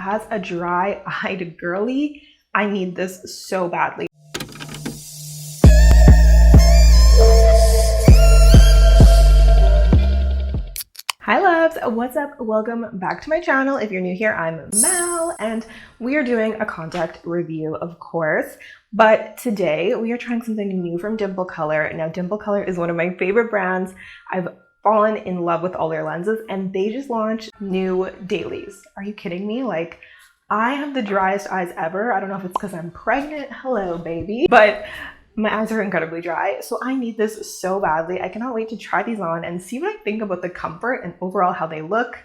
as a dry-eyed girly, I need this so badly. Hi loves, what's up? Welcome back to my channel. If you're new here, I'm Mal, and we are doing a contact review, of course. But today we are trying something new from DimpleColor. Now, DimpleColor is one of my favorite brands. I've fallen in love with all their lenses, and they just launched new dailies. Are you kidding me? Like, I have the driest eyes ever. I don't know if it's because I'm pregnant. Hello, baby. But my eyes are incredibly dry, so I need this so badly. I cannot wait to try these on and see what I think about the comfort and overall how they look.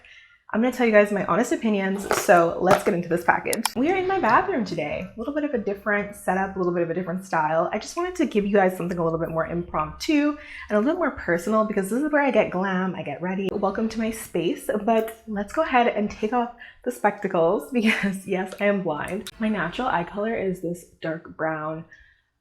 I'm gonna tell you guys my honest opinions, so let's get into this package. We are in my bathroom today. A little bit of a different setup, a little bit of a different style. I just wanted to give you guys something a little bit more impromptu and a little more personal, because this is where I get glam, I get ready. Welcome to my space, but let's go ahead and take off the spectacles because yes, I am blind. My natural eye color is this dark brown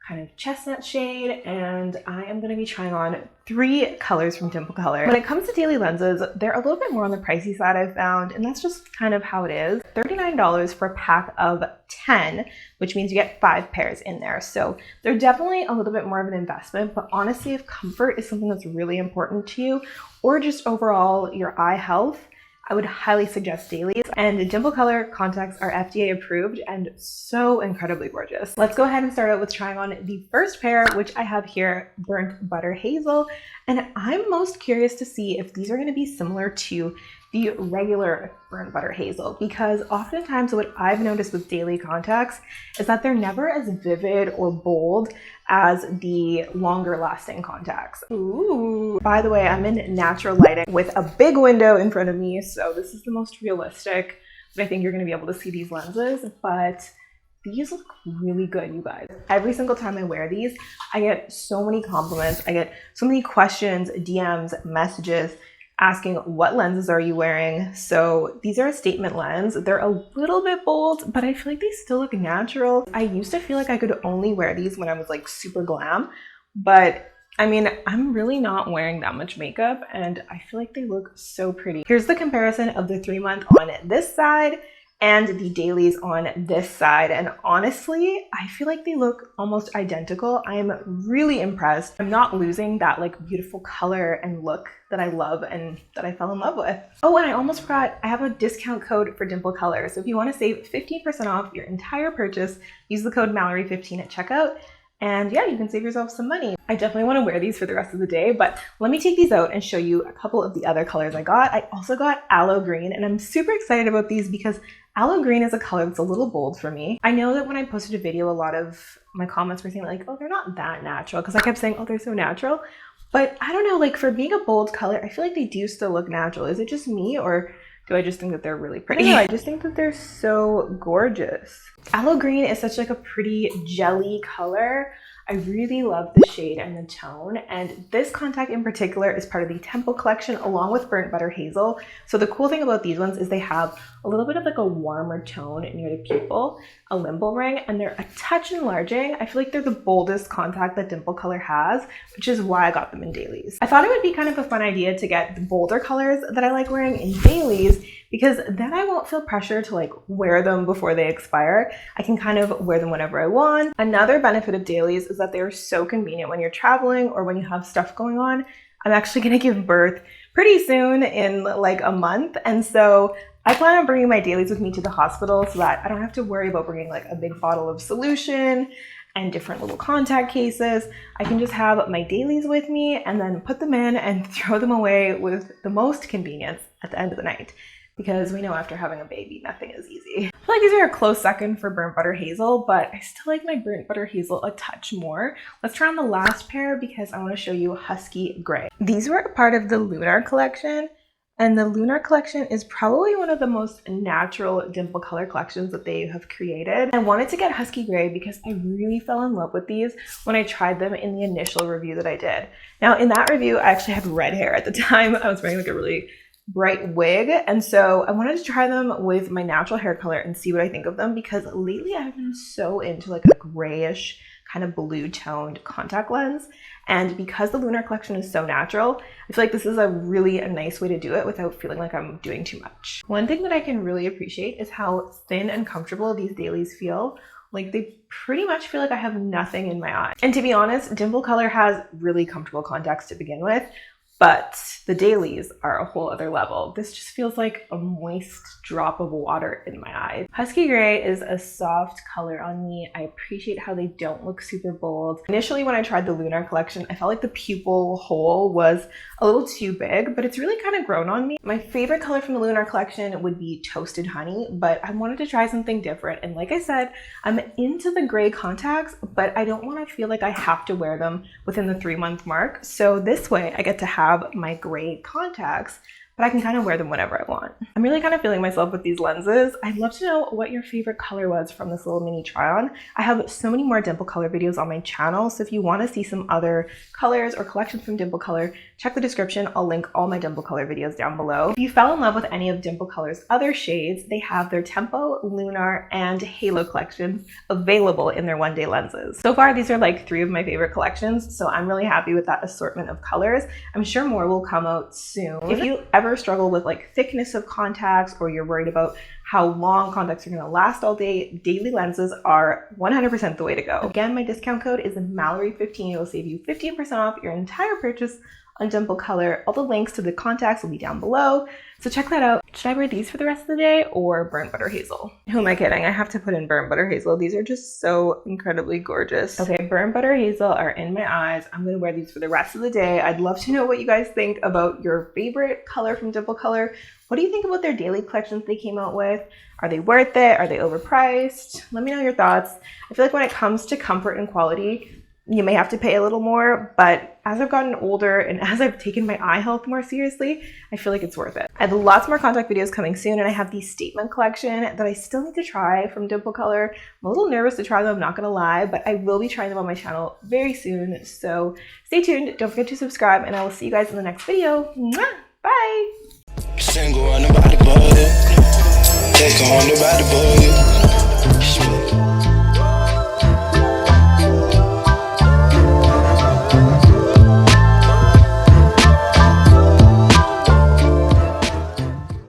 kind of chestnut shade, and I am going to be trying on 3 colors from DimpleColor. When it comes to daily lenses, they're a little bit more on the pricey side, I've found, and that's just kind of how it is. $39 for a pack of 10, which means you get 5 pairs in there. So they're definitely a little bit more of an investment, but honestly, if comfort is something that's really important to you, or just overall your eye health, I would highly suggest dailies. And DimpleColor contacts are FDA approved and so incredibly gorgeous. Let's go ahead and start out with trying on the first pair, which I have here, Burnt Butter Hazel. And I'm most curious to see if these are going to be similar to the regular Burnt Butter Hazel, because oftentimes what I've noticed with daily contacts is that they're never as vivid or bold as the longer lasting contacts. Ooh. By the way, I'm in natural lighting with a big window in front of me, so this is the most realistic, but I think you're going to be able to see these lenses. But these look really good, you guys. Every single time I wear these, I get so many compliments. I get so many questions, DMs, messages asking what lenses are you wearing. So these are a statement lens. They're a little bit bold, but I feel like they still look natural. I used to feel like I could only wear these when I was like super glam, but I mean, I'm really not wearing that much makeup and I feel like they look so pretty. Here's the comparison of the 3-month on this side and the dailies on this side. And honestly, I feel like they look almost identical. I am really impressed. I'm not losing that like beautiful color and look that I love and that I fell in love with. Oh, and I almost forgot, I have a discount code for DimpleColor. So if you want to save 15% off your entire purchase, use the code malrie15 at checkout. And yeah, you can save yourself some money. I definitely want to wear these for the rest of the day, but let me take these out and show you a couple of the other colors I got. I also got Aloe Green, and I'm super excited about these because Aloe Green is a color that's a little bold for me. I know that when I posted a video, a lot of my comments were saying like, oh, they're not that natural, because I kept saying, oh, they're so natural. But I don't know, like for being a bold color, I feel like they do still look natural. Is it just me, or do I just think that they're really pretty? I just think that they're so gorgeous. Aloe Green is such like a pretty jelly color. I really love the shade and the tone, and this contact in particular is part of the Temple collection along with Burnt Butter Hazel. So the cool thing about these ones is they have a little bit of like a warmer tone near the pupil, a limbal ring, and they're a touch enlarging. I feel like they're the boldest contact that DimpleColor has, which is why I got them in dailies. I thought it would be kind of a fun idea to get the bolder colors that I like wearing in dailies, because then I won't feel pressure to like wear them before they expire. I can kind of wear them whenever I want. Another benefit of dailies is that they're so convenient when you're traveling or when you have stuff going on. I'm actually gonna give birth pretty soon, in like a month, and so I plan on bringing my dailies with me to the hospital so that I don't have to worry about bringing like a big bottle of solution and different little contact cases. I can just have my dailies with me and then put them in and throw them away with the most convenience at the end of the night. Because we know after having a baby, nothing is easy. I feel like these are a close second for Burnt Butter Hazel, but I still like my Burnt Butter Hazel a touch more. Let's try on the last pair because I want to show you Husky Grey. These were a part of the LUNAR collection, and the LUNAR collection is probably one of the most natural DimpleColor collections that they have created. I wanted to get Husky Grey because I really fell in love with these when I tried them in the initial review that I did. Now in that review, I actually had red hair at the time. I was wearing like a really bright wig, and so I wanted to try them with my natural hair color and see what I think of them, because lately I've been so into like a grayish kind of blue toned contact lens. And because the LUNAR collection is so natural, I feel like this is a nice way to do it without feeling like I'm doing too much. One thing that I can really appreciate is how thin and comfortable these dailies feel. Like they pretty much feel like I have nothing in my eye. And to be honest, DimpleColor has really comfortable contacts to begin with, but the dailies are a whole other level. This just feels like a moist drop of water in my eye. Husky Grey is a soft color on me. I appreciate how they don't look super bold. Initially, when I tried the LUNAR collection, I felt like the pupil hole was a little too big, but it's really kind of grown on me. My favorite color from the LUNAR collection would be Toasted Honey, but I wanted to try something different. And like I said, I'm into the gray contacts, but I don't want to feel like I have to wear them within the 3-month mark. So this way I get to have my gray contacts, but I can kind of wear them whenever I want. I'm really kind of feeling myself with these lenses. I'd love to know what your favorite color was from this little mini try on. I have so many more DimpleColor videos on my channel, so if you want to see some other colors or collections from DimpleColor, check the description. I'll link all my DimpleColor videos down below. If you fell in love with any of DimpleColor's other shades, they have their Tempo, LUNAR, and Halo collections available in their one-day lenses. So far, these are like 3 of my favorite collections, so I'm really happy with that assortment of colors. I'm sure more will come out soon. If you ever struggle with like thickness of contacts, or you're worried about how long contacts are going to last all day, daily lenses are 100% the way to go. Again, my discount code is malrie15. It will save you 15% off your entire purchase on DimpleColor. All the links to the contacts will be down below, so check that out. Should I wear these for the rest of the day or Burnt Butter Hazel? Who am I kidding? I have to put in Burnt Butter Hazel. These are just so incredibly gorgeous. Okay, Burnt Butter Hazel are in my eyes. I'm gonna wear these for the rest of the day. I'd love to know what you guys think about your favorite color from DimpleColor. What do you think about their daily collections they came out with? Are they worth it? Are they overpriced? Let me know your thoughts. I feel like when it comes to comfort and quality, you may have to pay a little more, but as I've gotten older and as I've taken my eye health more seriously, I feel like it's worth it. I have lots more contact videos coming soon, and I have the Statement collection that I still need to try from DimpleColor. I'm a little nervous to try them, I'm not gonna lie, but I will be trying them on my channel very soon. So stay tuned, don't forget to subscribe, and I will see you guys in the next video. Mwah! Bye! Single on the body, take on the body,